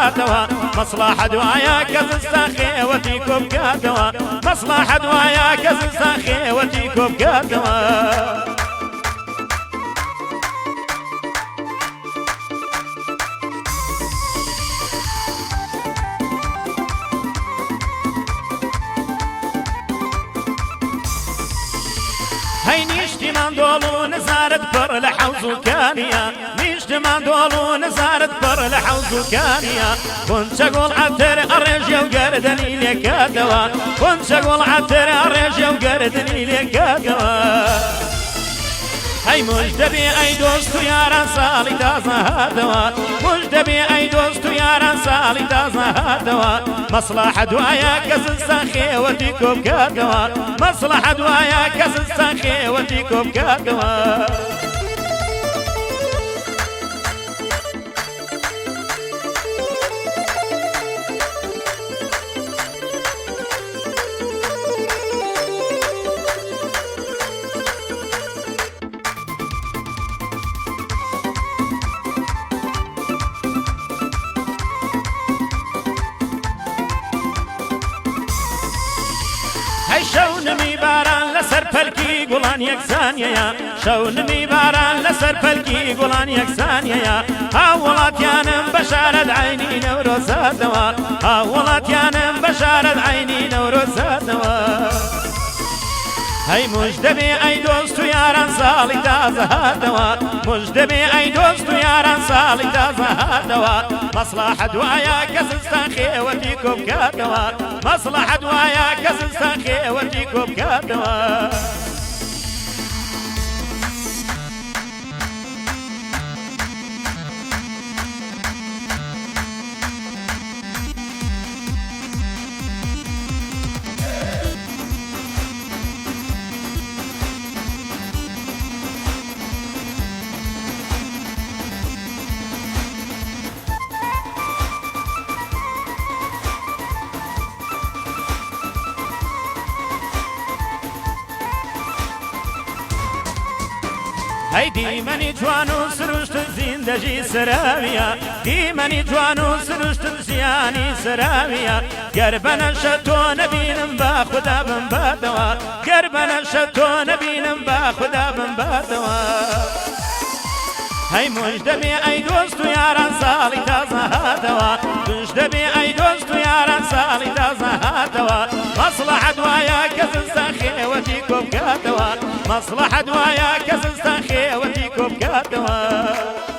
هاتوا مصلحة دوايا كزستاخي وتيكو بكاتوا مصلحة دوايا كزستاخي وتيكو بكاتوا هاي نيشتي من دولو نزارت بر لحوزو كانيا نيشتي من دولو نزارت بر لحوزو كانيا كنت اقول عتر الرجي وقردني لك دوا كنت اقول عتر الرجي وقردني لك دوا هاي مجدبي اي دوستو ياران سالي تازا هاتوا مجدبي اي دوستو ياران سالي تازا هاتوا مصلحة دوايا كزستان خيوتيكو بكاتوا مصلحة دوايا كزستان خيوتيكو بكاتوا شونمی باران لسر پلکی گلان یکسانیه شونمی باران لسر پلکی گلان یکسانیه هاولاتیانم بشارت عینی نوروزاتوا هاولاتیانم بشارت عینی نوروزاتوا هاي مجدبي اي دوستو ياران سالي تازا هاتوا مجدبي اي دوستو ياران سالي تازا هاتوا مصلحة دوايا كزستان خيوتيكو بكاتوا مصلحة دوايا كزستان خيوتيكو بكاتوا هاي ديماني جوانو سرشت زندجي سراوية ديماني جوانو سرشت زياني سراوية قربنا شتو نبينم باخدا بنبادوا قربنا شتو نبينم باخدا بنبادوا هاي مجدبي اي دوستو ياران سالي تازا هاتوا مجدبي اي دوستو ياران سالي تازا هاتوا مصلحة دوايا كزستان خيوتيكو بكاتوا مصلحة دوايا كزستان خيوتيكو بكاتوا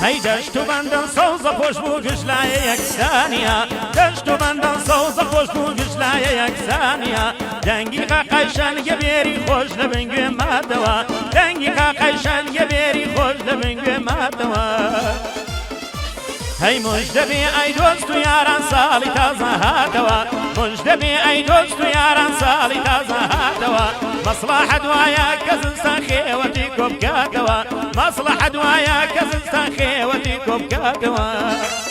هاي دشتو بندن سوزا پوش بو گشلای یک ثانیه دشتو بندن سوزا پوش بو گشلای یک ثانیه دنگی قایشان گبری خوش لبنگ مادوا دنگی قایشان گبری خوش لبنگ مادوا هاي مجدبي اي دوستو ياران سالي تازا هاتوا مجدبي اي دوستو ياران سالي تازا هاتوا مصلحة دوايا كزستان خيوتيكو بكاتوا مصلحة دوايا كزستان خيوتيكو بكاتوا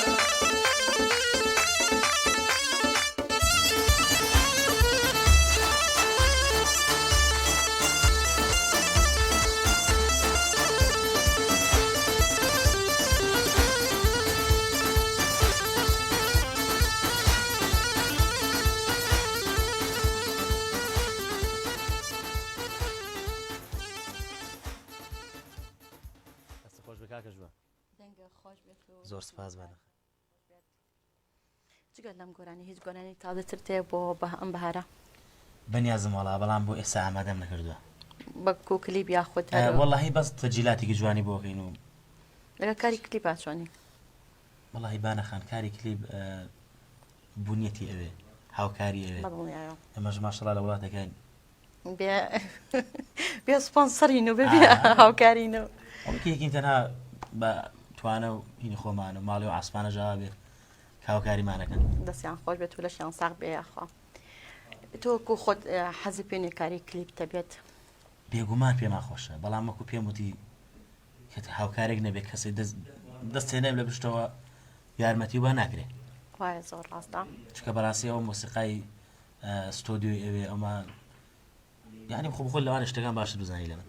زۆر سپاس بەنە جگەر لەم گۆرانی هیچ گۆرانی تازەتر تێ بۆ ئەم بەهارە بەنیازم وەڵا بەڵام بۆ ئێستا ئامادەم نەکردووە بەکو کلیپ یاخود وەڵاهی بەس تەجیلاتێکی جوانی بۆکەین و لەگە کاری کلیپا چۆنی وەڵاهی بانەخان کاری کلیپ بوونیەتی ئەوێ هاوکاری ئەوێ ئەمەش ماشەڵا لە وڵاتەکەین بێ سپۆنسەرین و بێ هاوکارین و ئەوکێکین تەنها بە توانە و هینی خۆمانە ماڵی و ئاسمانە جاوا بێ هاوکاریمانەکەن دەستیان خۆش بێت و لەشیان ساغ بێخوا تۆکو خۆت حەزی پێێنێکاری کلیپ دەبێت بێگومان پێمان خۆشە بەڵام وەکو پێم وتی هاوکارێک نەبێت کەسی دەستێنێم لە پشتەوە یارمەتی وە ناکرێت وایە زۆر ڕاستە چکە بەڕاستیەوە مۆسیقای ستۆدیۆی ئەوێ ئەمە یعنی خۆ بخۆ لەوانە شتەکان باشتر بزانی لە من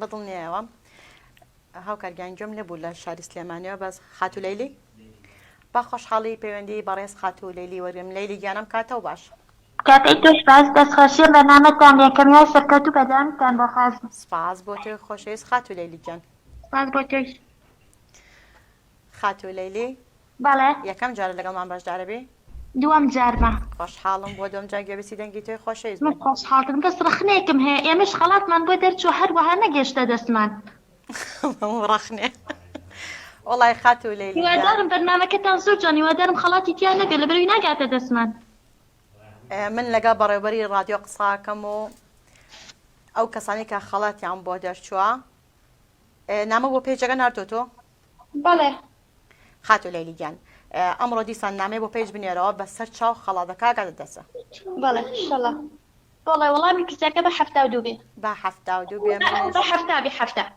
بەدڵنیەوە هاوکارگیان گوێم لێبوو لە شاری سلێمانیەوە بەس خاتو لەیلی با خۆشحاڵی پەیوەندی بەڕێز خاتو لەیلی وەرگم لەیلی گیانم کاتەوە باش کاتێک تۆش باس دەستخۆشیە بەرنامەتان یەکەمیان سەرکەوت و بەدانتان بۆ خازم سپاس بۆ تۆی خۆشەویست خاتو لەیلی گیان باس بۆ تۆش خاتو لەیلی بەڵێ یەکەم جارە لەگەڵمان بەشدارە بێ دووەم جارمە خۆشحاڵم بۆ دۆم جار گوێبیسی دەنگی توی خۆشەویست من خۆشحاڵتم کەس ڕخنێکم هەیە ئێمەش خەڵاتمان بۆ دەرچوو هەروەها نەگەشتە دەستمان ڕخنێ وڵای خاتو لەیلی هیوادارم بەرنامەکەتان زۆر جوان هیوادارم خەڵاتی تیان نەبێت لەبەرەوەی ناگاتە دەستمان من لەگەڵ بەڕێوەبەری ڕادیۆ قساکەم و ئەو کەسانی کە خەڵاتیان بۆ دەرچووە نامە بۆ پێیجەکە ناردۆتۆ بەڵێ خاتو لەیلی گیان ئەمڕۆ دیسان نامێ بۆ پێیج بنێرەوە بەسەر چاو خەڵاتەکە گاتە بەڵێ ئینشەڵا بەڵێ وەڵامی کچەکە بە 72 بێ بە 72 بێ بە 70 بێ 70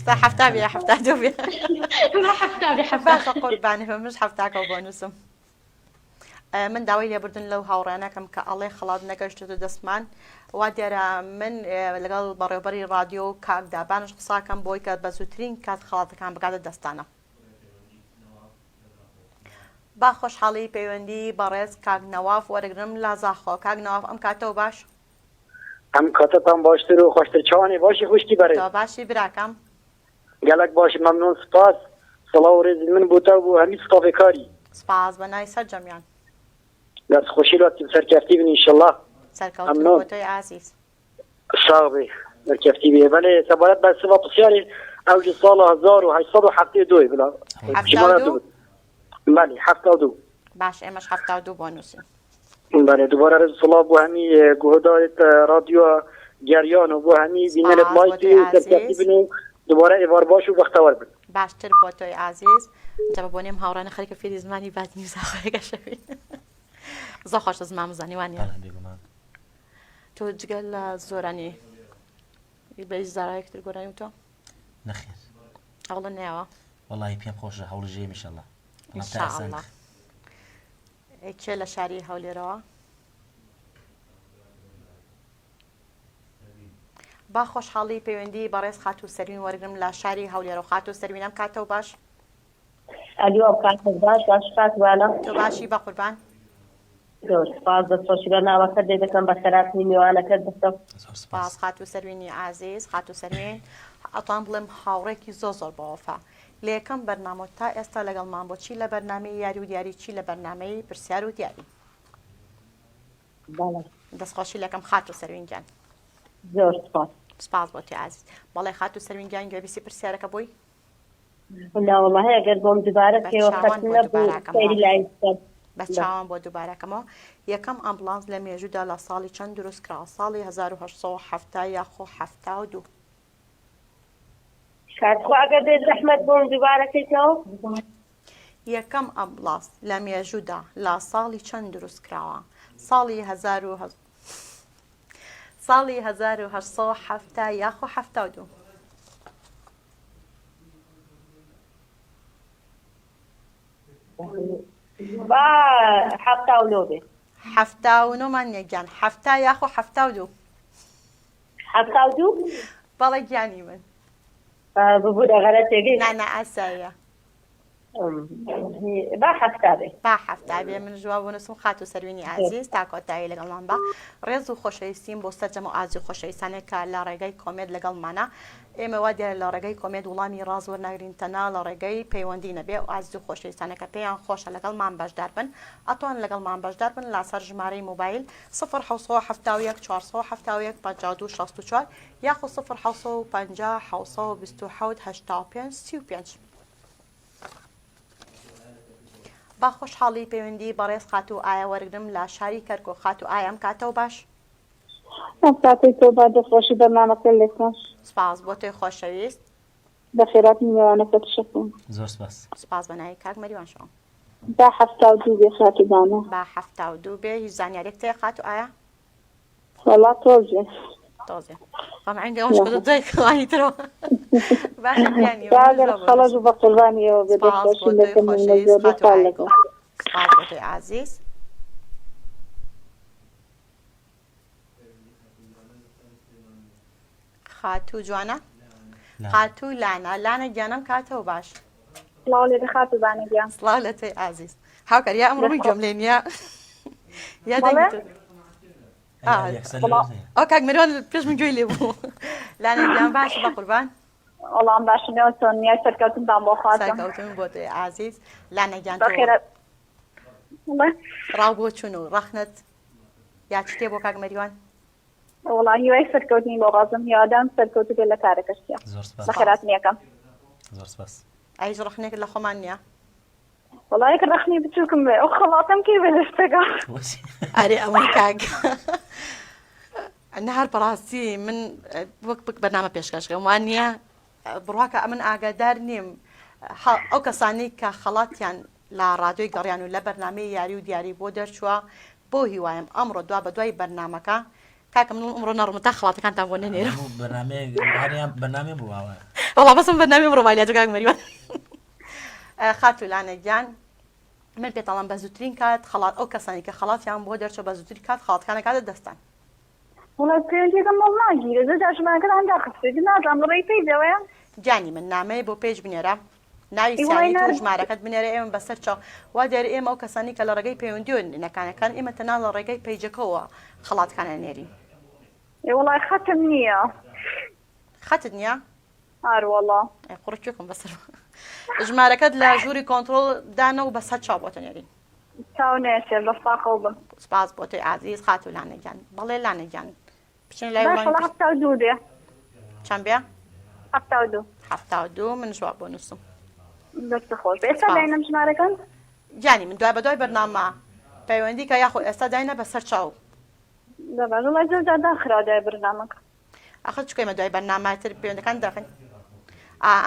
بە 70 بێ 72 بێ بە 70 بێ 70 باشە قوربانی مش 70 بۆ نووسم من داوای لێبوردن لەو هاوڕێنەکەم کە ئەڵێ خەڵات نەگەشتێتە دەستمان وا دیارە من لەگەڵ بەڕێوەبەری ڕادیۆ و کاکدابانش قساکەم بۆی کە بە زووترین کات خەڵاتەکان بگاتە دەستانە با خۆشحاڵی پەیوەندی بەڕێز کاک نەواف وەرەگرم لا زاخۆ کاک نەواف ئەم کاتەوە باش ئەم کاتتان باشتر و خۆشتر چاوانی باشی خوشتی بەرێ تۆ باشی براکەم گەلک باشی مەمنون سپاس سڵاو و ڕێزی من بۆ تا بوو هەمی ستافێ کاری سپاس بە نای سەرجەمیان دەستخۆشی لاتیم سەرکەفتی بن ئینشەڵڵا سەرکەوتن بۆ تۆی ئازیز ساغ بێ سەرکەفتی بێ بەڵێ سەبارەت بە سڤە پرسیارێ ئەوجی ساڵ 1872 بلا بەڵێ 72 باش ئێمەش 72 بۆ نووسین بەڵێ دووبارە ڕێز سڵاو بۆ هەمی گۆدایت رادیۆ گەریان و بۆ هەمی بینەرت مایتی و سەرکەفتی بن و دووبارە ئێوار باش و بەختەوەر بن باشتر بۆ تۆی ئازیز جەبە بۆ نێم هاوڕانە خەریکە فێری زمانی بادنی زاخۆیەکە شەوی زۆر خۆشە زمان زانیوانیە تۆ جگەل لە زۆرانی بەی زارایەکتر گۆرانی و تۆ نەخێر هەوڵە نێوە وەڵی پێم خۆشە هەوڵژێ میشەڵە ئینشاءالله کێ لە شاری هەولێرەوە با خۆشحاڵی پەیوەندی بەڕێز خاتو سەروین وەرگرم لە شاری هەولێرە و خاتو سەروینم کاتەوە باش ئەلیۆ کاتت باش کاتوانە تۆ باشی بە قوربان زۆر سپاس دەستخۆشی بەرنامەکەت لێ دەکەم بە سەراتنی میوانەکەت دەستم سپاس خاتو سەروینی ئازیز خاتو سەروین ئەتوان بڵێم هاوڕێکی زۆر بەوەفا لە یەکەم بەرنامە تا ئێستا لەگەڵمان بۆ چی لە بەرنامەی یاری و دیاری چی لە بەرنامەی پرسیار و دیاری دەستخۆشی لەکەم خاتو سەروینگیان زۆر سپاس سپاس بۆ توی ئازیز بەڵێ خاتو سەروینگیان گوێبیسی پرسیارەکە بووی والله ئەگەر بۆم دووبارە پێوەخەت نەبوو سەیری لای بە چاوان بۆ دووبارەکەمەوە یەکەم ئەمبڵانس لە مێژوودا لە ساڵی چەند دروست کرا ساڵی 1870 یاخۆ 72 کاتخوا ئەگەر دێت زەحمەت بۆم دووبارەکەیتەوە یەکەم ئەمبڵانس لە مێژوودا لە ساڵی چەند دروست کراوە ساڵی 1870 یاخۆ 72 با 79 بێ 79 مان یەکیان 70 یاخۆ 72 72 بەڵێ گیانی من ببوو دەغەرەتێگەی نانە ئاساییە با 70 بێ با 70 بێ من ژوا بۆ نووسم خاتو سەروینی ئازیز تا کۆتایی لەگەڵمان بە ڕێز و خۆشەویستیم بۆ سەرجەم و ئازی خۆشەویستانێک کە لە ڕێگەی کۆمێد لەگەڵمانە ئێمە وا دیارە لە ڕێگەی کۆمێد وڵامی ڕاز وەرناگرین تەنها لە ڕێگەی پەیوەندی نەبێ و ئازی و خۆشەویستانەکە پێیان خۆشە لەگەڵمان بەشدار بن ئەتوان لەگەڵمان بەشدار بن لەسەر ژمارەی موبایل 0 471 52 64 یاخۆ 0 750 727 85 35 با خۆشحاڵی پەیوەندی بەڕێز خاتو ئایا وەرگرم لە شاری کەرکۆ خاتو ئایا ئەم کاتەوە باش ئەم کاتەی تۆ با دەستخۆشی بەرنامەکە لێکۆش سپاس بۆ تۆی خۆشەویست بەخێرات میوانەکە شەکەم زۆر سپاس. سپاس بەنای کاک مەریوان شەوە. با 72 بێ خاتووانە با 72 بێ هیچ زانیارێک تێ خات و ئایا وەڵا تۆزێ تۆزێ عندي أمش كنت تضيق واني ترى باش يعني خلاص بقرباني وبدأت لكم من الزود لكم سباس عزيز خاتو جوانا خاتو لانا جانم كاتو باش الله لي خاتو باني جان صلالتي عزيز هاكر يا أمر من جملين يا دايما كاك مليون بيش من جوي لي بو لانا جان باش بقربان والله عم باش نيوتن يا سركوتن دام بو خاتم سركوتن بوتي عزيز لانا جان بخير والله راو شنو رخنت يا تشتي بو كاك مليون والله هي سركوتني بغازم يا دام سركوتي كلا كاركشتيا بخيرات نيكم زۆر سپاس. عايز رخنك لخمانيا والله يك رخني بتشوفكم وخلاطم كيف الاشتغال أري أمريكاك النهار براسي من وقت برنامج بيشكش وانيا بروحك من أقدر نيم أو كساني كخلاط يعني لا راديو قريان ولا برنامج ياري ودياري بودر شوا بوهي وايم أمر دوا بدوي برنامجك كاك من الأمر نار متخلط كانت أبوني نيرو برنامج بوا والله بس من برنامج رومانيا كاك مريم خاتو لانا جان من بيطلع بزوترين كات خلاط أو كساني كخلاط يعني بودر شو بزوترين كات خلاط كان قاعد دستان والله كنتي كم والله جيرة زاد عشان ما كان عندها خفيف الناس عم رأيتي جواه جاني من نامه بو بيج بنيرة ناوي ساني توش معركة بنيرة إيم بسرچا وادر إيم أو كساني كلا رجعي بيوندون إن كان إيم تنال رجعي بيجكوا خلاط كان نيري والله ختمني ختنيا والله قرطيكم بس إجمالك لا جوري كنترول دانو وبس هاد شابوتن يري تاونيش بس قلبا سباز بوتي عزيز خاتو لعنة جان بالله لعنة جان بشين لا يوم والله حتى ودودي كم بيا حتى ودو من جوا بونسو بس خوش بس داينا مش معركن جاني من دوای برنامه پیوندی که یاخو استاداینا بسر چاو والله جدا داخل هذا برنامج اخذ شو كلمه دوای برنامه تر پیوند كان داخل